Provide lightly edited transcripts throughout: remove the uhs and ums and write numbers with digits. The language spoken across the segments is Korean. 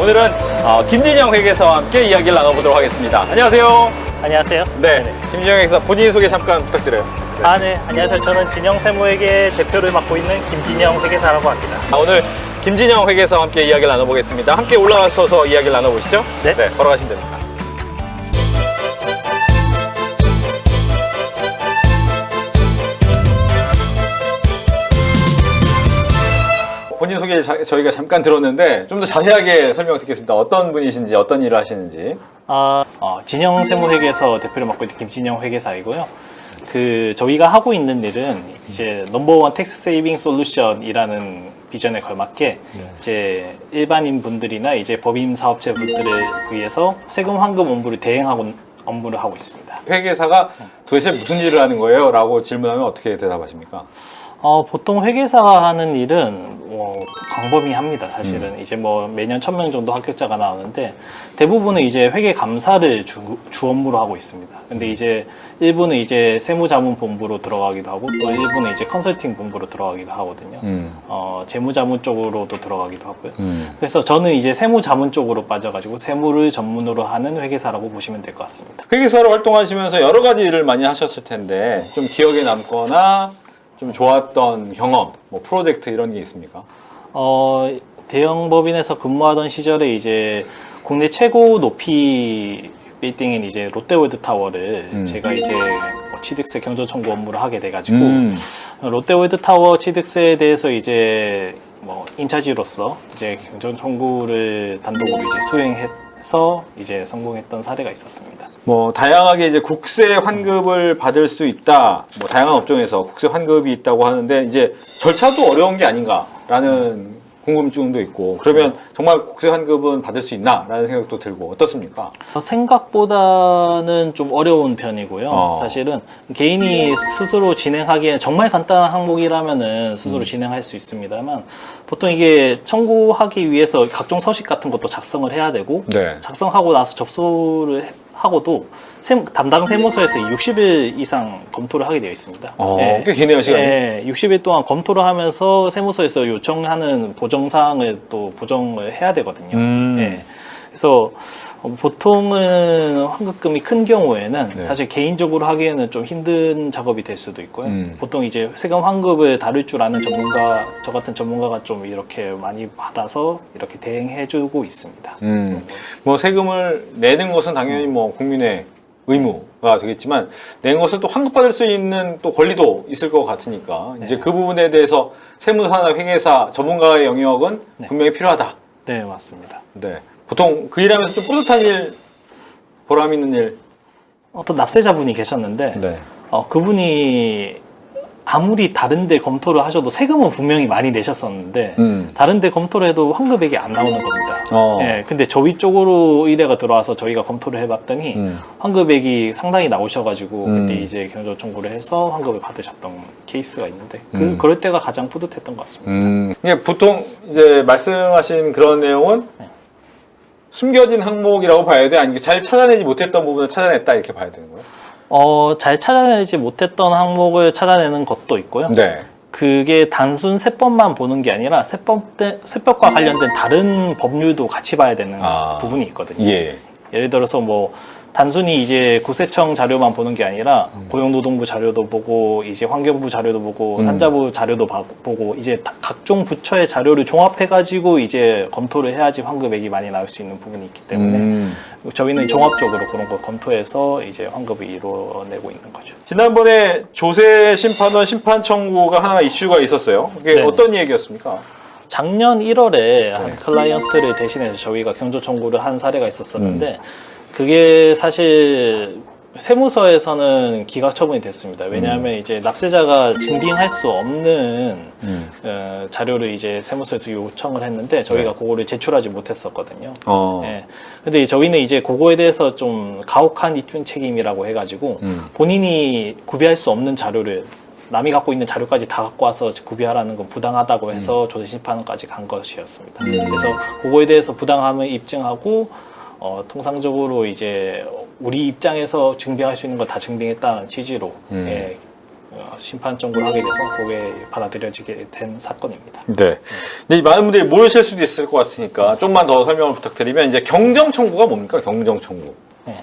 오늘은 김진영 회계사와 함께 이야기를 나눠보도록 하겠습니다. 안녕하세요. 안녕하세요. 네, 김진영 회계사 본인 소개 잠깐 부탁드려요. 네. 안녕하세요. 저는 진영세무회계 대표를 맡고 있는 김진영 회계사라고 합니다. 오늘 김진영 회계사와 함께 이야기를 나눠보겠습니다. 함께 올라가셔서 이야기를 나눠보시죠. 네. 걸어가시면 됩니다. 본인 소개 저희가 잠깐 들었는데 좀 더 자세하게 설명을 듣겠습니다. 어떤 분이신지, 어떤 일을 하시는지. 진영 세무회계에서 대표를 맡고 있는 김진영 회계사이고요. 저희가 하고 있는 일은 이제 넘버원 텍스 세이빙 솔루션이라는 비전에 걸맞게 이제 일반인 분들이나 이제 법인 사업체 분들을 위해서 세금 환급 업무를 대행하고 업무를 하고 있습니다. 회계사가 도대체 무슨 일을 하는 거예요? 라고 질문하면 어떻게 대답하십니까? 보통 회계사가 하는 일은 광범위합니다. 사실은 이제 매년 1000명 정도 합격자가 나오는데 대부분은 이제 회계 감사를 주 업무로 하고 있습니다. 근데 이제 일부는 이제 세무자문본부로 들어가기도 하고 또 일부는 이제 컨설팅 본부로 들어가기도 하거든요. 재무자문 쪽으로도 들어가기도 하고요. 그래서 저는 이제 세무자문 쪽으로 빠져가지고 세무를 전문으로 하는 회계사라고 보시면 될 것 같습니다. 회계사로 활동하시면서 여러 가지 일을 많이 하셨을 텐데 좀 기억에 남거나 좀 좋았던 경험, 프로젝트 이런 게 있습니까? 대형 법인에서 근무하던 시절에 이제 국내 최고 높이 빌딩인 이제 롯데월드 타워를 제가 이제 취득세 경조 청구 업무를 하게 돼가지고 롯데월드 타워 취득세에 대해서 이제 인차지로서 이제 경조 청구를 단독으로 이제 수행해서 이제 성공했던 사례가 있었습니다. 다양하게 이제 국세 환급을 받을 수 있다. 다양한 업종에서 국세 환급이 있다고 하는데 이제 절차도 어려운 게 아닌가라는 궁금증도 있고 그러면 정말 국세 환급은 받을 수 있나라는 생각도 들고 어떻습니까? 생각보다는 좀 어려운 편이고요. 사실은 개인이 스스로 진행하기에 정말 간단한 항목이라면은 스스로 진행할 수 있습니다만 보통 이게 청구하기 위해서 각종 서식 같은 것도 작성을 해야 되고 작성하고 나서 접수를 하고도 담당 세무서에서 60일 이상 검토를 하게 되어 있습니다. 꽤 기네요, 시간이. 60일 동안 검토를 하면서 세무서에서 요청하는 보정사항을 또 보정을 해야 되거든요. 그래서 보통은 환급금이 큰 경우에는 사실 개인적으로 하기에는 좀 힘든 작업이 될 수도 있고요. 보통 이제 세금 환급을 다룰 줄 아는 전문가, 저 같은 전문가가 좀 이렇게 많이 받아서 이렇게 대행해주고 있습니다. 세금을 내는 것은 당연히 국민의 의무가 되겠지만 내는 것을 또 환급받을 수 있는 또 권리도 있을 것 같으니까 이제 그 부분에 대해서 세무사나 회계사 전문가의 영역은 분명히 필요하다. 네, 맞습니다. 네. 보통 그 일하면서 좀 뿌듯한 일, 보람 있는 일. 어떤 납세자분이 계셨는데 그분이 아무리 다른데 검토를 하셔도 세금은 분명히 많이 내셨었는데 다른데 검토를 해도 환급액이 안 나오는 겁니다. 근데 저희 쪽으로 의뢰가 들어와서 저희가 검토를 해봤더니 환급액이 상당히 나오셔가지고 그때 이제 경조 청구를 해서 환급을 받으셨던 케이스가 있는데 그럴 때가 가장 뿌듯했던 것 같습니다. 보통 이제 말씀하신 그런 내용은 숨겨진 항목이라고 봐야 돼? 아니면 잘 찾아내지 못했던 부분을 찾아냈다 이렇게 봐야 되는 거예요? 잘 찾아내지 못했던 항목을 찾아내는 것도 있고요. 그게 단순 세법만 보는 게 아니라 세법과 관련된 다른 법률도 같이 봐야 되는 부분이 있거든요. 예를 들어서 단순히 이제 국세청 자료만 보는 게 아니라 고용노동부 자료도 보고 이제 환경부 자료도 보고 산자부 자료도 보고 이제 각종 부처의 자료를 종합해가지고 이제 검토를 해야지 환급액이 많이 나올 수 있는 부분이 있기 때문에 저희는 종합적으로 그런 걸 검토해서 이제 환급을 이루어내고 있는 거죠. 지난번에 조세 심판원 심판 청구가 하나 이슈가 있었어요. 그게 어떤 얘기였습니까? 작년 1월에 한 클라이언트를 대신해서 저희가 경조 청구를 한 사례가 있었었는데 그게 사실 세무서에서는 기각 처분이 됐습니다. 왜냐하면 이제 납세자가 증빙할 수 없는 자료를 이제 세무서에서 요청을 했는데 저희가 그거를 제출하지 못했었거든요. 근데 저희는 이제 그거에 대해서 좀 가혹한 입증 책임이라고 해가지고 본인이 구비할 수 없는 자료를 남이 갖고 있는 자료까지 다 갖고 와서 구비하라는 건 부당하다고 해서 조세심판원까지 간 것이었습니다. 그래서 그거에 대해서 부당함을 입증하고 통상적으로 이제 우리 입장에서 증빙할 수 있는 거 다 증빙했다는 취지로 심판 청구를 하게 돼서 그게 받아들여지게 된 사건입니다. 네. 근데 많은 분들이 모르실 수도 있을 것 같으니까 좀만 더 설명을 부탁드리면 이제 경정 청구가 뭡니까? 경정 청구. 네.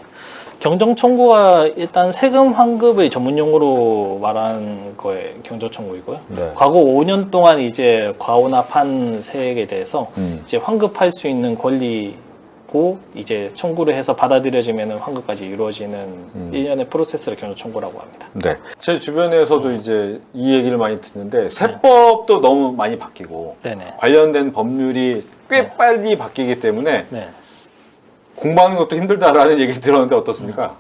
경정 청구가 일단 세금 환급의 전문 용어로 말한 거에 경정 청구이고요. 네. 과거 5년 동안 이제 과오납한 세액에 대해서 이제 환급할 수 있는 권리고 이제 청구를 해서 받아들여지면 환급까지 이루어지는 일련의 프로세스를 경정 청구라고 합니다. 네. 제 주변에서도 이제 이 얘기를 많이 듣는데 세법도 너무 많이 바뀌고 네네. 관련된 법률이 꽤 빨리 바뀌기 때문에 네. 공부하는 것도 힘들다라는 얘기 들었는데 어떻습니까?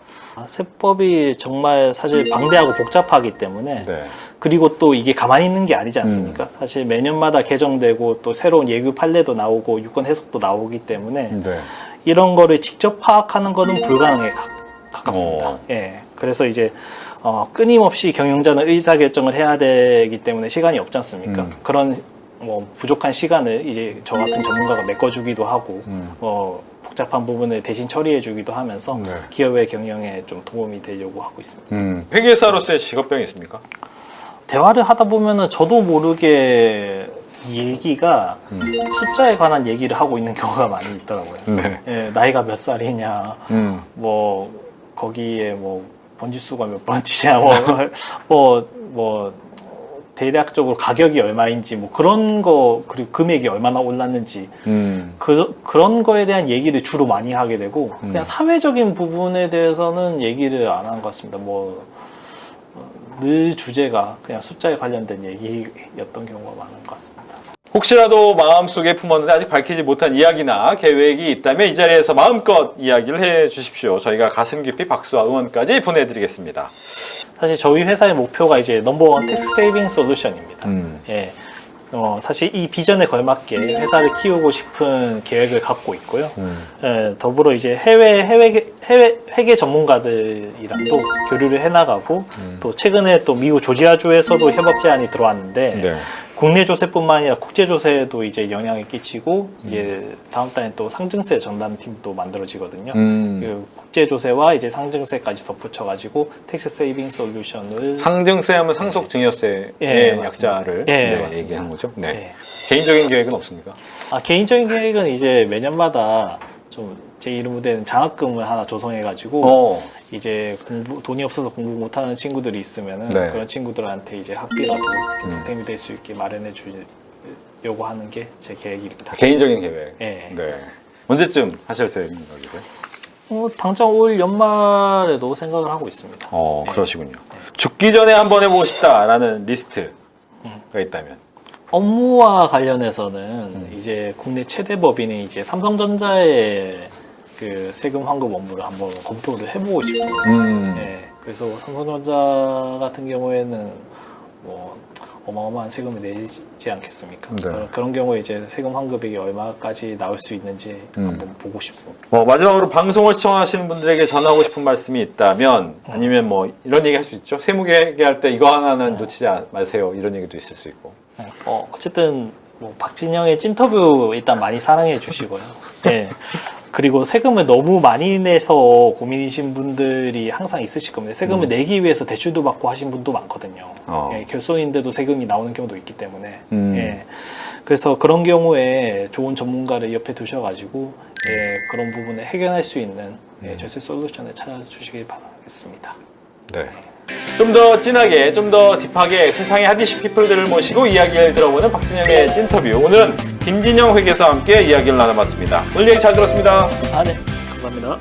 세법이 정말 사실 방대하고 복잡하기 때문에 네. 그리고 또 이게 가만히 있는 게 아니지 않습니까? 사실 매년마다 개정되고 또 새로운 예규 판례도 나오고 유권 해석도 나오기 때문에 네. 이런 거를 직접 파악하는 거는 불가능에 가깝습니다. 예. 그래서 이제 끊임없이 경영자는 의사결정을 해야 되기 때문에 시간이 없지 않습니까? 그런 뭐 부족한 시간을 이제 저 같은 전문가가 메꿔주기도 하고 복잡한 부분을 대신 처리해주기도 하면서 네. 기업의 경영에 좀 도움이 되려고 하고 있습니다. 회계사로서의 직업병이 있습니까? 대화를 하다 보면은 저도 모르게 얘기가 숫자에 관한 얘기를 하고 있는 경우가 많이 있더라고요. 네. 예, 나이가 몇 살이냐, 뭐 거기에 뭐 번지수가 몇 번지냐, 대략적으로 가격이 얼마인지 뭐 그런 거 그리고 금액이 얼마나 올랐는지 그런 거에 대한 얘기를 주로 많이 하게 되고 그냥 사회적인 부분에 대해서는 얘기를 안 한 것 같습니다. 늘 주제가 그냥 숫자에 관련된 얘기였던 경우가 많은 것 같습니다. 혹시라도 마음속에 품었는데 아직 밝히지 못한 이야기나 계획이 있다면 이 자리에서 마음껏 이야기를 해 주십시오. 저희가 가슴 깊이 박수와 응원까지 보내드리겠습니다. 사실 저희 회사의 목표가 이제 넘버원 텍스 세이빙 솔루션입니다. 예. 사실 이 비전에 걸맞게 회사를 키우고 싶은 계획을 갖고 있고요. 예, 더불어 이제 해외 회계 전문가들이랑도 교류를 해나가고 또 최근에 또 미국 조지아주에서도 협업 제안이 들어왔는데 네. 국내 조세뿐만 아니라 국제 조세에도 이제 영향을 끼치고 이제 다음 달에 또 상증세 전담팀도 만들어지거든요. 그 국제 조세와 이제 상증세까지 덧붙여가지고 텍스 세이빙 솔루션을 상증세 하면 상속증여세의 예, 약자를 맞습니다. 얘기한 거죠. 네. 예. 개인적인 계획은 없습니까? 개인적인 계획은 이제 매년마다 좀 제 이름으로 된 장학금을 하나 조성해가지고 이제 돈이 없어서 공부 못하는 친구들이 있으면은 네. 그런 친구들한테 이제 학비라도 보탬이 될 수 있게 마련해 주려고 하는 게 제 계획입니다. 개인적인 계획. 예. 네. 언제쯤 하실 생각이세요? 당장 올 연말에도 생각을 하고 있습니다. 예. 그러시군요. 죽기 전에 한번 해보고 싶다라는 리스트가 있다면. 업무와 관련해서는 이제 국내 최대 법인인 이제 삼성전자의 그 세금 환급 업무를 한번 검토를 해보고 싶습니다. 예, 그래서 삼성전자 같은 경우에는 뭐 어마어마한 세금을 내지 않겠습니까? 네. 그런 경우에 이제 세금 환급액이 얼마까지 나올 수 있는지 한번 보고 싶습니다. 마지막으로 방송을 시청하시는 분들에게 전하고 싶은 말씀이 있다면 아니면 뭐 이런 얘기 할 수 있죠. 세무계획할 때 이거 하나는 놓치지 마세요. 이런 얘기도 있을 수 있고. 어쨌든 뭐 박진영의 찐터뷰 일단 많이 사랑해 주시고요. 예. 그리고 세금을 너무 많이 내서 고민이신 분들이 항상 있으실 겁니다. 세금을 내기 위해서 대출도 받고 하신 분도 많거든요. 예, 결손인데도 세금이 나오는 경우도 있기 때문에. 예, 그래서 그런 경우에 좋은 전문가를 옆에 두셔가지고 그런 부분을 해결할 수 있는 절세 솔루션을 찾아주시길 바라겠습니다. 네. 좀 더 진하게, 좀 더 딥하게 세상의 핫이슈 피플들을 모시고 이야기를 들어보는 박진영의 찐터뷰. 오늘은 김진영 회계사와 함께 이야기를 나눠봤습니다. 오늘 얘기 잘 들었습니다. 네. 감사합니다.